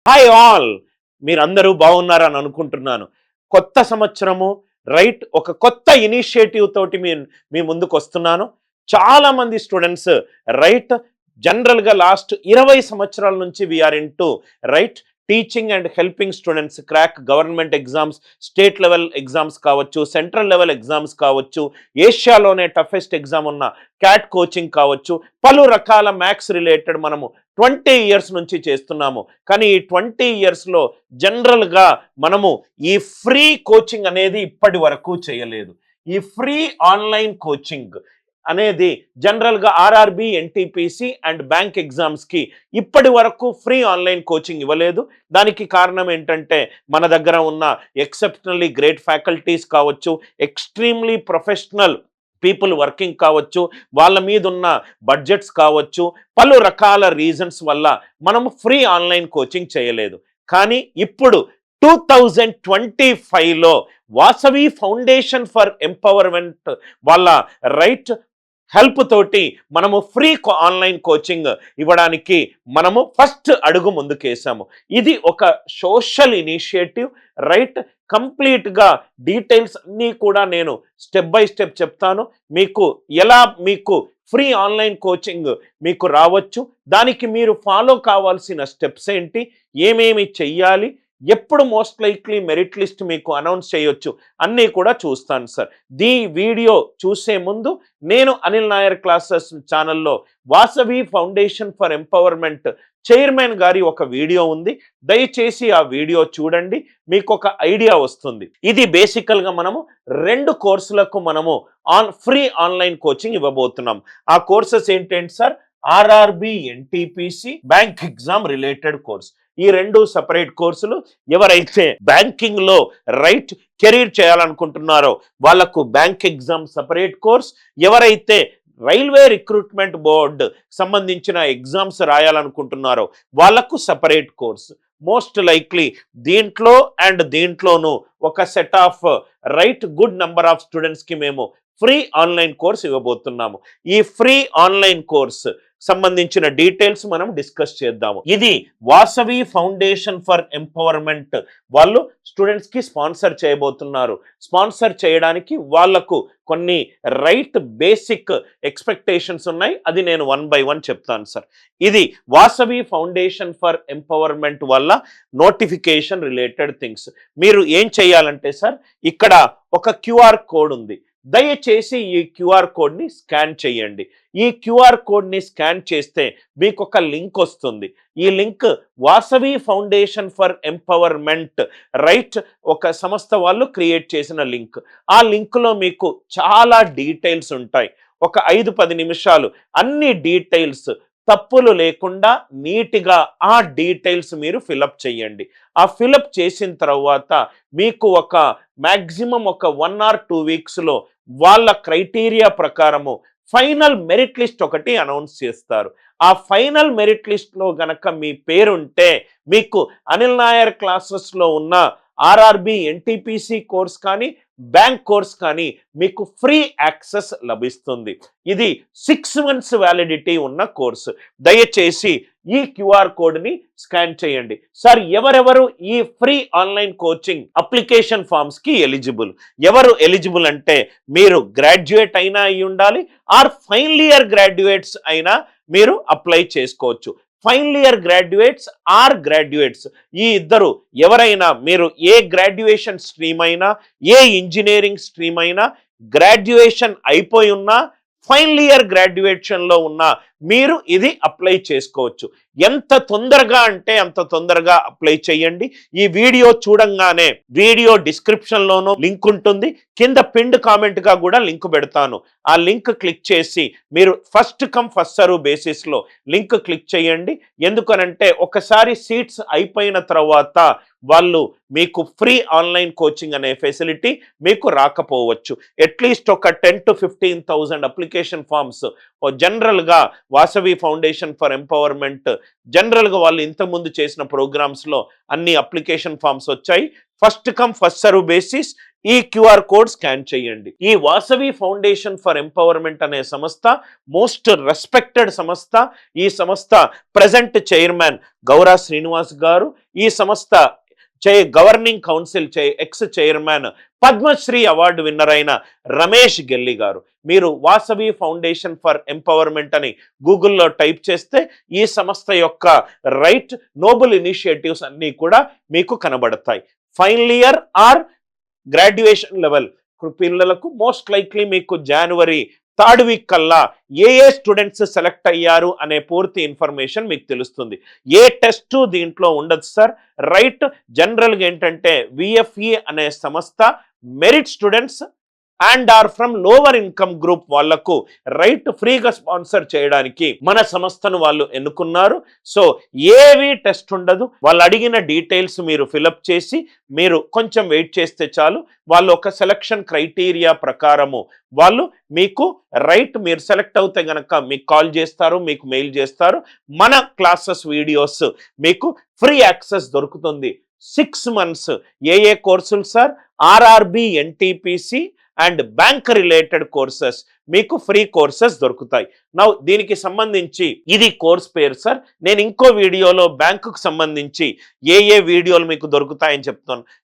Hi all, మీరందరూ బాగున్నారని అనుకుంటున్నాను. కొత్త సంవత్సరము రైట్, ఒక కొత్త ఇనిషియేటివ్ తోటి మీ ముందుకు వస్తున్నాను. చాలా మంది స్టూడెంట్స్ రైట్, జనరల్గా లాస్ట్ 20 సంవత్సరాల నుంచి we are in to right teaching and helping students crack government exams, state level exams కావచ్చు, సెంట్రల్ లెవెల్ ఎగ్జామ్స్ కావచ్చు, ఏషియాలోనే టఫెస్ట్ ఎగ్జామ్ ఉన్న క్యాట్ కోచింగ్ కావచ్చు, పలు రకాల మ్యాథ్స్ రిలేటెడ్ మనము 20 ఇయర్స్ నుంచి చేస్తున్నాము. కానీ ఈ 20 ఇయర్స్లో జనరల్గా మనము ఈ ఫ్రీ కోచింగ్ అనేది ఇప్పటి వరకు చేయలేదు. ఈ ఫ్రీ ఆన్లైన్ కోచింగ్ అనేది జనరల్గా ఆర్ఆర్బి, ఎన్టీపీసీ అండ్ బ్యాంక్ ఎగ్జామ్స్కి ఇప్పటి వరకు ఫ్రీ ఆన్లైన్ కోచింగ్ ఇవ్వలేదు. దానికి కారణం ఏంటంటే మన దగ్గర ఉన్న ఎక్సెప్షనల్లీ గ్రేట్ ఫ్యాకల్టీస్ కావచ్చు, ఎక్స్ట్రీమ్లీ ప్రొఫెషనల్ పీపుల్ వర్కింగ్ కావచ్చు, వాళ్ళ మీద ఉన్న బడ్జెట్స్ కావచ్చు, పలు రకాల రీజన్స్ వల్ల మనము ఫ్రీ ఆన్లైన్ కోచింగ్ చేయలేదు. కానీ ఇప్పుడు 2025లో వాసవి ఫౌండేషన్ ఫర్ ఎంపవర్మెంట్ వాళ్ళ రైట్ హెల్ప్ తోటి మనము ఫ్రీ ఆన్లైన్ కోచింగ్ ఇవ్వడానికి మనము ఫస్ట్ అడుగు ముందుకేసాము. ఇది ఒక సోషల్ ఇనిషియేటివ్ రైట్. కంప్లీట్గా డీటెయిల్స్ అన్నీ కూడా నేను స్టెప్ బై స్టెప్ చెప్తాను. మీకు ఫ్రీ ఆన్లైన్ కోచింగ్ మీకు రావచ్చు, దానికి మీరు ఫాలో కావాల్సిన స్టెప్స్ ఏంటి, ఏమేమి చెయ్యాలి, ఎప్పుడు మోస్ట్ లైక్లీ మెరిట్ లిస్ట్ మీకు అనౌన్స్ చేయొచ్చు, అన్నీ కూడా చూస్తాను సార్. వీడియో చూసే ముందు నేను అనిల్ నాయర్ క్లాసెస్ ఛానల్లో Vasavi foundation for empowerment chairman గారి ఒక వీడియో ఉంది, దయచేసి ఆ వీడియో చూడండి, మీకు ఒక ఐడియా వస్తుంది. ఇది బేసికల్గా మనము 2 కోర్సులకు మనము ఫ్రీ ఆన్లైన్ కోచింగ్ ఇవ్వబోతున్నాం. ఆ కోర్సెస్ ఏంటంటే sir, RRB, NTPC, bank exam related course. ఈ 2 సపరేట్ కోర్సులు. ఎవరైతే బ్యాంకింగ్ లో రైట్ కెరీర్ చేయాలనుకుంటున్నారో వాళ్ళకు బ్యాంక్ ఎగ్జామ్ సపరేట్ కోర్స్, ఎవరైతే రైల్వే రిక్రూట్మెంట్ బోర్డు సంబంధించిన ఎగ్జామ్స్ రాయాలనుకుంటున్నారో వాళ్ళకు సపరేట్ కోర్స్. మోస్ట్ లైక్లీ దీంట్లో అండ్ దీంట్లోనూ ఒక set of right good number of స్టూడెంట్స్కి మేము ఫ్రీ ఆన్లైన్ కోర్స్ ఇవ్వబోతున్నాము. ఈ ఫ్రీ ఆన్లైన్ కోర్స్ సంబంధించిన డీటెయిల్స్ మనం డిస్కస్ చేద్దాము. ఇది వాసవి ఫౌండేషన్ ఫర్ ఎంపవర్మెంట్ వాళ్ళు స్టూడెంట్స్ కి స్పాన్సర్ చేయబోతున్నారు. స్పాన్సర్ చేయడానికి వాళ్లకు కొన్ని రైట్ బేసిక్ ఎక్స్పెక్టేషన్స్ ఉన్నాయి, అది నేను 1 by 1 చెప్తాను సార్. ఇది వాసవి ఫౌండేషన్ ఫర్ ఎంపవర్మెంట్ వల్ల నోటిఫికేషన్ రిలేటెడ్ థింగ్స్. మీరు ఏం చేయాలంటే సార్, ఇక్కడ ఒక క్యూఆర్ కోడ్ ఉంది, దయచేసి ఈ క్యూఆర్ కోడ్ని స్కాన్ చేయండి. ఈ క్యూఆర్ కోడ్ని స్కాన్ చేస్తే మీకు ఒక లింక్ వస్తుంది. ఈ link Vasavi foundation for empowerment right ఒక సంస్థ వాళ్ళు క్రియేట్ చేసిన లింక్. ఆ లింక్లో మీకు చాలా డీటెయిల్స్ ఉంటాయి. ఒక 5-10 నిమిషాలు అన్ని డీటెయిల్స్ తప్పులు లేకుండా నీట్గా ఆ డీటెయిల్స్ మీరు ఫిలప్ చేయండి. ఆ ఫిలప్ చేసిన తర్వాత మీకు ఒక మ్యాక్సిమం ఒక 1 or 2 వీక్స్లో వాళ్ళ క్రైటీరియా ప్రకారము ఫైనల్ మెరిట్ లిస్ట్ ఒకటి అనౌన్స్ చేస్తారు. ఆ ఫైనల్ మెరిట్ లిస్ట్లో గనక మీ పేరుంటే మీకు అనిల్ నాయర్ క్లాసెస్లో ఉన్న ఆర్ఆర్బి, ఎన్టీపీసీ కోర్స్ కానీ బ్యాంక్ కోర్స్ కానీ మీకు ఫ్రీ యాక్సెస్ లభిస్తుంది. ఇది 6 months వ్యాలిడిటీ ఉన్న కోర్సు. దయచేసి ఈ క్యూఆర్ కోడ్ని స్కాన్ చేయండి. సార్, ఎవరెవరు ఈ ఫ్రీ ఆన్లైన్ కోచింగ్ అప్లికేషన్ ఫామ్స్కి ఎలిజిబుల్? ఎవరు ఎలిజిబుల్ అంటే, మీరు గ్రాడ్యుయేట్ అయినా అయి ఉండాలి, ఆర్ ఫైనల్ ఇయర్ గ్రాడ్యుయేట్స్ అయినా మీరు అప్లై చేసుకోవచ్చు. Final year graduates or graduates ఈ ఇద్దరు ఎవరైనా, మీరు ఏ గ్రాడ్యుయేషన్ స్ట్రీమ్ అయినా, ఏ ఇంజనీరింగ్ స్ట్రీమ్ అయినా, గ్రాడ్యుయేషన్ అయిపోయి ఉన్నా, ఫైనల్ ఇయర్ గ్రాడ్యుయేషన్లో ఉన్న మీరు ఇది అప్లై చేసుకోవచ్చు. ఎంత తొందరగా అంటే అంత తొందరగా అప్లై చేయండి. ఈ వీడియో చూడంగానే వీడియో డిస్క్రిప్షన్లోనూ లింక్ ఉంటుంది, కింద పిన్డ్ కామెంట్గా కూడా లింక్ పెడతాను. ఆ లింక్ క్లిక్ చేసి మీరు ఫస్ట్ కమ్ ఫస్ట్ సర్వ్ బేసిస్లో లింక్ క్లిక్ చేయండి. ఎందుకనంటే ఒకసారి సీట్స్ అయిపోయిన తర్వాత వాళ్ళు మీకు ఫ్రీ ఆన్లైన్ కోచింగ్ అనే ఫెసిలిటీ మీకు రాకపోవచ్చు. అట్లీస్ట్ ఒక 10,000 to 15,000 అప్లికేషన్ ఫామ్స్ జనరల్గా వాసవి ఫౌండేషన్ ఫర్ ఎంపవర్మెంట్ జనరల్గా వాళ్ళు ఇంతకుముందు చేసిన ప్రోగ్రామ్స్లో అన్ని అప్లికేషన్ ఫామ్స్ వచ్చాయి. First come first serve basis ఈ QR కోడ్ స్కాన్ చేయండి. ఈ వాసవి ఫౌండేషన్ ఫర్ ఎంపవర్మెంట్ అనే సంస్థ మోస్ట్ రెస్పెక్టెడ్ సంస్థ. ఈ సంస్థ ప్రెజెంట్ చైర్మన్ గౌరా శ్రీనివాస్ గారు, ఈ సంస్థ governing council ex chairman Padmashri award winner అయిన రమేష్ గెల్లి గారు. మీరు వాసవి ఫౌండేషన్ ఫర్ ఎంపవర్మెంట్ అని గూగుల్లో టైప్ చేస్తే ఈ సంస్థ యొక్క రైట్ నోబుల్ ఇనిషియేటివ్స్ అన్నీ కూడా మీకు కనబడతాయి. Final year are graduation level పిల్లలకు మోస్ట్ లైక్లీ మీకు జనవరి 3rd వీక్ కల్లా ఏ స్టూడెంట్స్ సెలెక్ట్ అయ్యారు అనే పూర్తి ఇన్ఫర్మేషన్ మీకు తెలుస్తుంది. ఏ టెస్ట్ దీంట్లో ఉండదు సార్. రైట్, జనరల్గా ఏంటంటే VFE అనే సంస్థ merit students and are from lower income group వాళ్లకు రైట్ ఫ్రీగా స్పాన్సర్ చేయడానికి మన సంస్థను వాళ్ళు ఎన్నుకున్నారు. సో ఏవి టెస్ట్ ఉండదు. వాళ్ళు అడిగిన డీటెయిల్స్ మీరు ఫిలప్ చేసి మీరు కొంచెం వెయిట్ చేస్తే చాలు. వాళ్ళు ఒక సెలక్షన్ క్రైటీరియా ప్రకారము వాళ్ళు మీకు రైట్ మీరు సెలెక్ట్ అవుతే గనక మీకు కాల్ చేస్తారు, మీకు మెయిల్ చేస్తారు. మన క్లాసెస్ వీడియోస్ మీకు ఫ్రీ యాక్సెస్ దొరుకుతుంది. 6 months ఏ కోర్సులు sir? RRB NTPC and bank related courses మీకు ఫ్రీ కోర్సెస్ దొరుకుతాయి. నౌ దీనికి సంబంధించి ఇది కోర్స్ పేరు సార్. నేను ఇంకో వీడియోలో బ్యాంకుకు సంబంధించి ఏ వీడియోలు మీకు దొరుకుతాయని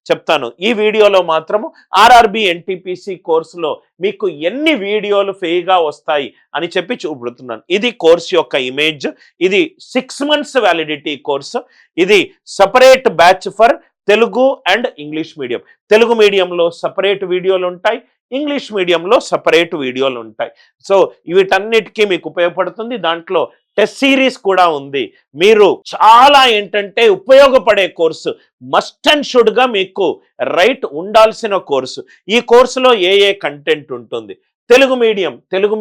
చెప్తాను. ఈ వీడియోలో మాత్రము RRB NTPC కోర్సులో మీకు ఎన్ని వీడియోలు ఫ్రీగా వస్తాయి అని చెప్పి చూపెడుతున్నాను. ఇది కోర్స్ యొక్క ఇమేజ్. ఇది 6 months వ్యాలిడిటీ కోర్సు. ఇది separate batch for Telugu and English medium. Telugu మీడియంలో సపరేట్ వీడియోలు ఉంటాయి, ఇంగ్లీష్ మీడియంలో సపరేట్ వీడియోలు ఉంటాయి. సో వీటన్నిటికీ మీకు ఉపయోగపడుతుంది. దాంట్లో టెస్ట్ సిరీస్ కూడా ఉంది. మీరు చాలా ఏంటంటే ఉపయోగపడే కోర్సు, మస్ట్ అండ్ షుడ్ గా మీకు రైట్ ఉండాల్సిన కోర్సు. ఈ కోర్సులో ఏ కంటెంట్ ఉంటుంది? Telugu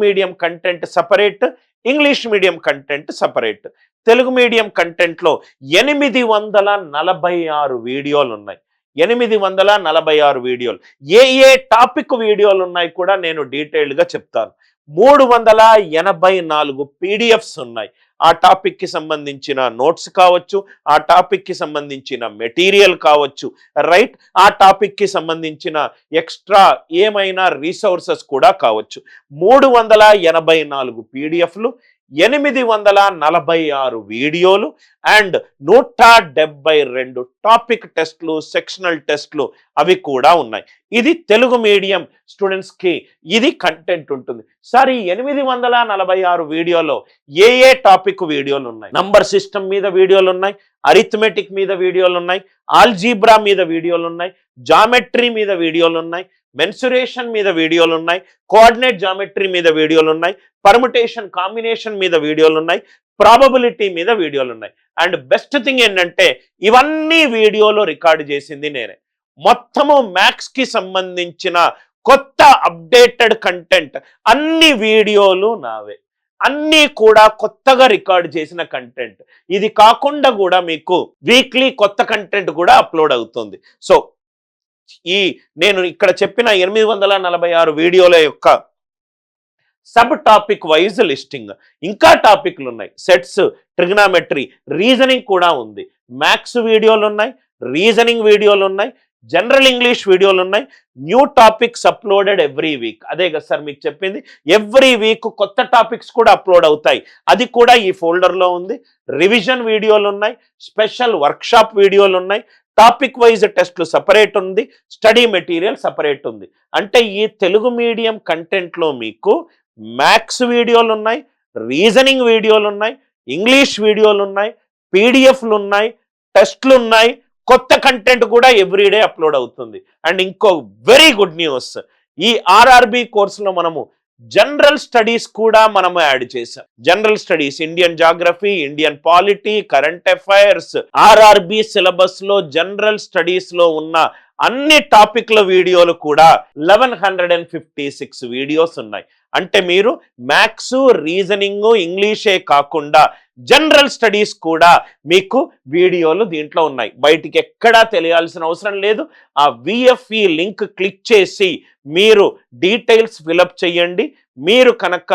medium content separate, English medium content separate. Telugu medium కంటెంట్లో 846 వీడియోలు ఉన్నాయి. 846 వీడియోలు. ఏ టాపిక్ వీడియోలు ఉన్నాయి కూడా నేను డీటెయిల్డ్గా చెప్తాను. 384 PDFs ఉన్నాయి. ఆ టాపిక్కి సంబంధించిన నోట్స్ కావచ్చు, ఆ టాపిక్కి సంబంధించిన మెటీరియల్ కావచ్చు, రైట్, ఆ టాపిక్కి సంబంధించిన ఎక్స్ట్రా ఏమైనా రీసోర్సెస్ కూడా కావచ్చు. 384 PDFలు, 846 వీడియోలు అండ్ 172 టాపిక్ టెస్ట్లు, సెక్షనల్ టెస్ట్లు అవి కూడా ఉన్నాయి. ఇది తెలుగు మీడియం స్టూడెంట్స్కి ఇది కంటెంట్ ఉంటుంది. సార్, ఈ 846 వీడియోలో ఏ టాపిక్ వీడియోలు ఉన్నాయి? నంబర్ సిస్టమ్ మీద వీడియోలు ఉన్నాయి, అరిథమెటిక్ మీద వీడియోలు ఉన్నాయి, ఆల్జీబ్రా మీద వీడియోలు ఉన్నాయి, జామెట్రీ మీద వీడియోలు ఉన్నాయి, మెన్సురేషన్ మీద వీడియోలు ఉన్నాయి, కోఆర్డినేట్ జామెట్రీ మీద వీడియోలు ఉన్నాయి, పర్ముటేషన్ కాంబినేషన్ మీద వీడియోలు ఉన్నాయి, ప్రాబబిలిటీ మీద వీడియోలు ఉన్నాయి. అండ్ బెస్ట్ థింగ్ ఏంటంటే ఇవన్నీ వీడియోలో రికార్డు చేసింది నేనే. మొత్తము మ్యాథ్స్ కి సంబంధించిన కొత్త అప్డేటెడ్ కంటెంట్ అన్ని వీడియోలు నావే, అన్నీ కూడా కొత్తగా రికార్డు చేసిన కంటెంట్. ఇది కాకుండా కూడా మీకు వీక్లీ కొత్త కంటెంట్ కూడా అప్లోడ్ అవుతుంది. సో నేను ఇక్కడ చెప్పిన 846 వీడియోల యొక్క సబ్ టాపిక్ వైజ్ లిస్టింగ్. ఇంకా టాపిక్లు ఉన్నాయి. సెట్స్, ట్రిగ్నామెట్రీ, రీజనింగ్ కూడా ఉంది. మ్యాథ్స్ వీడియోలు ఉన్నాయి, రీజనింగ్ వీడియోలు ఉన్నాయి, జనరల్ ఇంగ్లీష్ వీడియోలు ఉన్నాయి. New topics uploaded every week. అదే కదా సార్ మీకు చెప్పింది. ఎవ్రీ వీక్ కొత్త టాపిక్స్ కూడా అప్లోడ్ అవుతాయి. అది కూడా ఈ ఫోల్డర్లో ఉంది. రివిజన్ వీడియోలు ఉన్నాయి, స్పెషల్ వర్క్షాప్ వీడియోలు ఉన్నాయి, టాపిక్ వైజ్ టెస్ట్లు సపరేట్ ఉంది, స్టడీ మెటీరియల్ సపరేట్ ఉంది. అంటే ఈ తెలుగు మీడియం కంటెంట్లో మీకు మ్యాథ్స్ వీడియోలు ఉన్నాయి, రీజనింగ్ వీడియోలు ఉన్నాయి, ఇంగ్లీష్ వీడియోలు ఉన్నాయి, పీడిఎఫ్లు ఉన్నాయి, టెస్ట్లు ఉన్నాయి, కొత్త కంటెంట్ కూడా ఎవ్రీడే అప్లోడ్ అవుతుంది. అండ్ ఇంకో వెరీ గుడ్ న్యూస్, ఈ ఆర్ఆర్బి కోర్సులో మనము జనరల్ స్టడీస్ కూడా మనము యాడ్ చేసాం. General studies, Indian geography, Indian polity, current affairs, RRB syllabus లో జనరల్ స్టడీస్ లో ఉన్న అన్ని టాపిక్ల వీడియోలు కూడా 1156 వీడియోస్ ఉన్నాయి. అంటే మీరు మ్యాథ్స్, రీజనింగ్, ఇంగ్లీషే కాకుండా జనరల్ స్టడీస్ కూడా మీకు వీడియోలు దీంట్లో ఉన్నాయి. బయటికి ఎక్కడా తెలియాల్సిన అవసరం లేదు. ఆ VFE లింక్ క్లిక్ చేసి మీరు డీటెయిల్స్ ఫిలప్ చేయండి. మీరు కనుక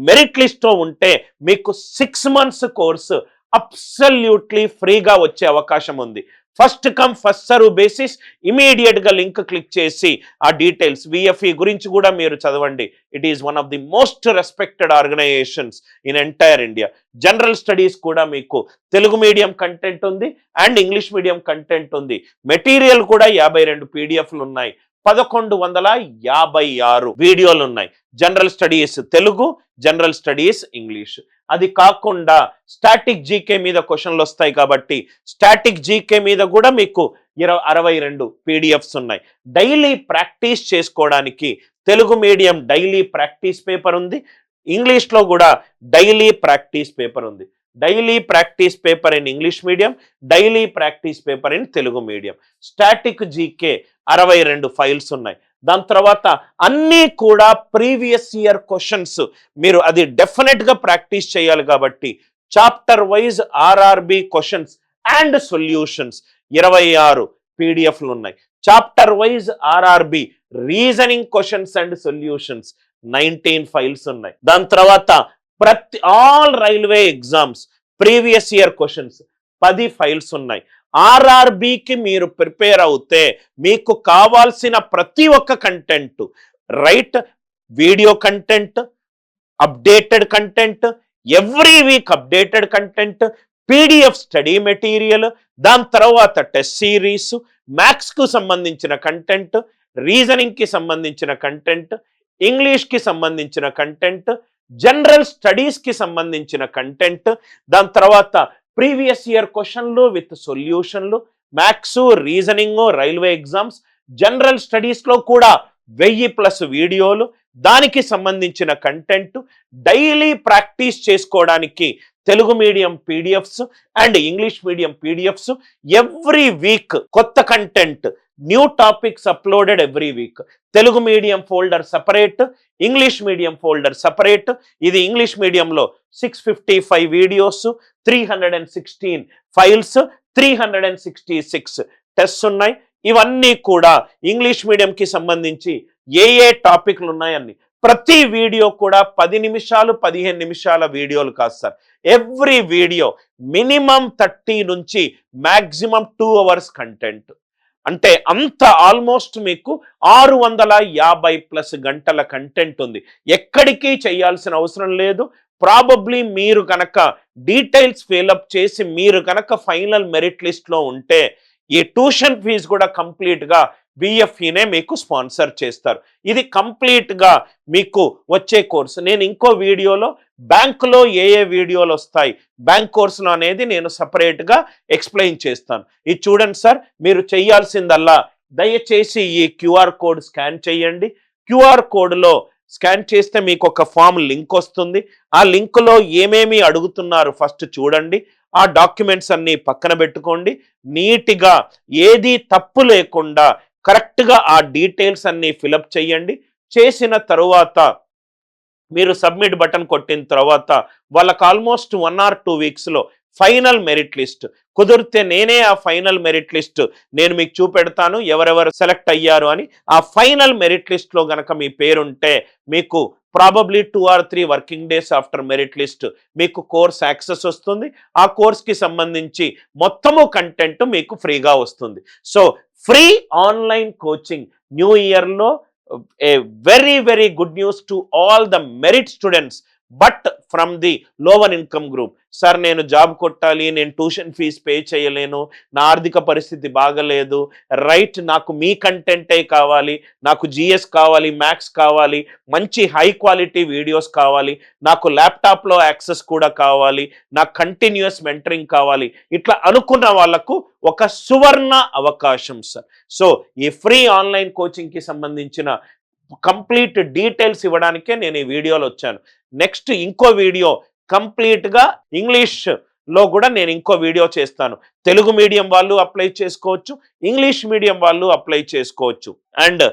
మెరిట్ లిస్ట్లో ఉంటే మీకు 6 months కోర్సు అబ్సల్యూట్లీ ఫ్రీగా వచ్చే అవకాశం ఉంది. First come first serve basis. ఇమీడియట్గా లింక్ క్లిక్ చేసి ఆ డీటెయిల్స్ విఎఫ్ఈ గురించి కూడా మీరు చదవండి. It is one of the most respected organisations in entire India. General studies కూడా మీకు తెలుగు మీడియం కంటెంట్ ఉంది అండ్ ఇంగ్లీష్ మీడియం కంటెంట్ ఉంది. మెటీరియల్ కూడా 52 పీడిఎఫ్లు ఉన్నాయి. 1156 వీడియోలు ఉన్నాయి. General studies Telugu, general studies English. అది కాకుండా స్టాటిక్ జీకే మీద క్వశ్చన్లు వస్తాయి కాబట్టి స్టాటిక్ జీకే మీద కూడా మీకు 62 పీడిఎఫ్స్ ఉన్నాయి. డైలీ ప్రాక్టీస్ చేసుకోవడానికి Telugu medium daily practice paper ఉంది. ఇంగ్లీష్లో కూడా డైలీ ప్రాక్టీస్ పేపర్ ఉంది. Daily practice paper in English medium, daily practice paper in Telugu medium. Static GK 62 files ఉన్నాయి. దాని తర్వాత అన్నీ కూడా ప్రీవియస్ ఇయర్ క్వశ్చన్స్. మీరు అది డెఫినెట్గా ప్రాక్టీస్ చేయాలి కాబట్టి chapter wise RRB questions and solutions 26 పీడిఎఫ్లు ఉన్నాయి. Chapter wise RRB reasoning questions and solutions 19 files ఉన్నాయి. దాని తర్వాత all railway exams previous year questions 10 files ఉన్నాయి. ఆర్ఆర్బికి మీరు ప్రిపేర్ అవుతే మీకు కావాల్సిన ప్రతి ఒక్క content, right, video content, updated content, every week updated content, PDF study material, దాని తర్వాత టెస్ట్ సిరీస్, మ్యాథ్స్కు సంబంధించిన కంటెంట్, రీజనింగ్కి సంబంధించిన కంటెంట్, ఇంగ్లీష్కి సంబంధించిన కంటెంట్, జనరల్ స్టడీస్కి సంబంధించిన కంటెంట్, దాని తర్వాత ప్రీవియస్ ఇయర్ క్వశ్చన్లు విత్ సొల్యూషన్లు, maths, reasoning, railway exams, general స్టడీస్లో కూడా 1000+ వీడియోలు, దానికి సంబంధించిన కంటెంట్, డైలీ ప్రాక్టీస్ చేసుకోవడానికి Telugu medium PDFs and English medium PDFs. Every week కొత్త content, new topics uploaded every week. Telugu medium folder separate, English medium folder separate. ఇది ఇంగ్లీష్ మీడియంలో 655 వీడియోస్, 316 ఫైల్స్, 366 టెస్ట్స్ ఉన్నాయి. ఇవన్నీ కూడా ఇంగ్లీష్ మీడియంకి సంబంధించి ఏ టాపిక్లు ఉన్నాయని ప్రతి వీడియో కూడా 10 నిమిషాలు 15 నిమిషాల వీడియోలు కాదు సార్. ఎవ్రీ వీడియో మినిమం 30 నుంచి మ్యాక్సిమం 2 hours కంటెంట్. అంటే అంత ఆల్మోస్ట్ మీకు 650+ గంటల కంటెంట్ ఉంది. ఎక్కడికి చేయాల్సిన అవసరం లేదు. ప్రాబబ్లీ మీరు కనుక డీటెయిల్స్ ఫిలప్ చేసి మీరు కనుక ఫైనల్ మెరిట్ లిస్ట్లో ఉంటే ఈ ట్యూషన్ ఫీజు కూడా కంప్లీట్గా బిఎఫ్ఈనే మీకు స్పాన్సర్ చేస్తారు. ఇది కంప్లీట్గా మీకు వచ్చే కోర్సు. నేను ఇంకో వీడియోలో బ్యాంకులో ఏ వీడియోలు వస్తాయి బ్యాంక్ కోర్సులో అనేది నేను సపరేట్గా ఎక్స్ప్లెయిన్ చేస్తాను. ఇది చూడండి సార్, మీరు చేయాల్సిందల్లా దయచేసి ఈ క్యూఆర్ కోడ్ స్కాన్ చేయండి. క్యూఆర్ కోడ్లో స్కాన్ చేస్తే మీకు ఒక ఫామ్ లింక్ వస్తుంది. ఆ లింక్లో ఏమేమి అడుగుతున్నారు ఫస్ట్ చూడండి. ఆ డాక్యుమెంట్స్ అన్నీ పక్కన పెట్టుకోండి. నీట్గా ఏది తప్పు లేకుండా కరెక్ట్గా ఆ డీటెయిల్స్ అన్నీ ఫిలప్ చేయండి. చేసిన తరువాత మీరు సబ్మిట్ బటన్ కొట్టిన తర్వాత వాళ్ళకి ఆల్మోస్ట్ 1 or 2 వీక్స్లో ఫైనల్ మెరిట్ లిస్ట్ కుదిరితే నేనే ఆ ఫైనల్ మెరిట్ లిస్ట్ నేను మీకు చూపెడతాను ఎవరెవరు సెలెక్ట్ అయ్యారు అని. ఆ ఫైనల్ మెరిట్ లిస్ట్లో గనక మీ పేరుంటే మీకు probably 2 or 3 working days after merit list మీకు కోర్స్ యాక్సెస్ వస్తుంది. ఆ కోర్స్కి సంబంధించి మొత్తము కంటెంట్ మీకు ఫ్రీగా వస్తుంది. So free online coaching new ఇయర్లో a very good news to all the merit students but from the lower income group. Sir నేను జాబ్ కొట్టాలి, నేను ట్యూషన్ ఫీజు పే చేయలేను, నా ఆర్థిక పరిస్థితి బాగలేదు, రైట్, నాకు మీ కంటెంటే కావాలి, నాకు జిఎస్ కావాలి, మ్యాథ్స్ కావాలి, మంచి హై క్వాలిటీ వీడియోస్ కావాలి, నాకు ల్యాప్టాప్లో యాక్సెస్ కూడా కావాలి, నాకు కంటిన్యూస్ మెంటరింగ్ కావాలి, ఇట్లా అనుకున్న వాళ్ళకు ఒక సువర్ణ అవకాశం సార్. సో ఈ ఫ్రీ ఆన్లైన్ కోచింగ్కి సంబంధించిన కంప్లీట్ డీటెయిల్స్ ఇవ్వడానికే నేను ఈ వీడియోలో వచ్చాను. నెక్స్ట్ ఇంకో వీడియో కంప్లీట్గా ఇంగ్లీష్లో కూడా నేను ఇంకో వీడియో చేస్తాను. తెలుగు మీడియం వాళ్ళు అప్లై చేసుకోవచ్చు, ఇంగ్లీష్ మీడియం వాళ్ళు అప్లై చేసుకోవచ్చు. అండ్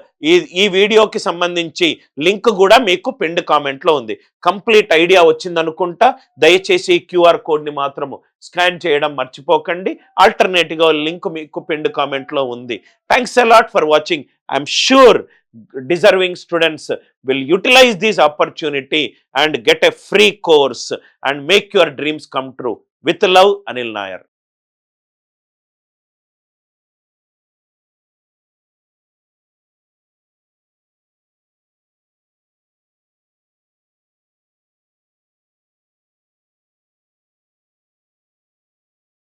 ఈ వీడియోకి సంబంధించి లింక్ కూడా మీకు పిన్డ్ కామెంట్లో ఉంది. కంప్లీట్ ఐడియా వచ్చిందనుకుంటా. దయచేసి క్యూఆర్ కోడ్ని మాత్రము స్కాన్ చేయడం మర్చిపోకండి. ఆల్టర్నేటివ్గా లింక్ మీకు పిన్డ్ కామెంట్లో ఉంది. Thanks a lot for watching. I'm sure deserving students will utilize this opportunity and get a free course and make your dreams come true. With love, Anil Nair.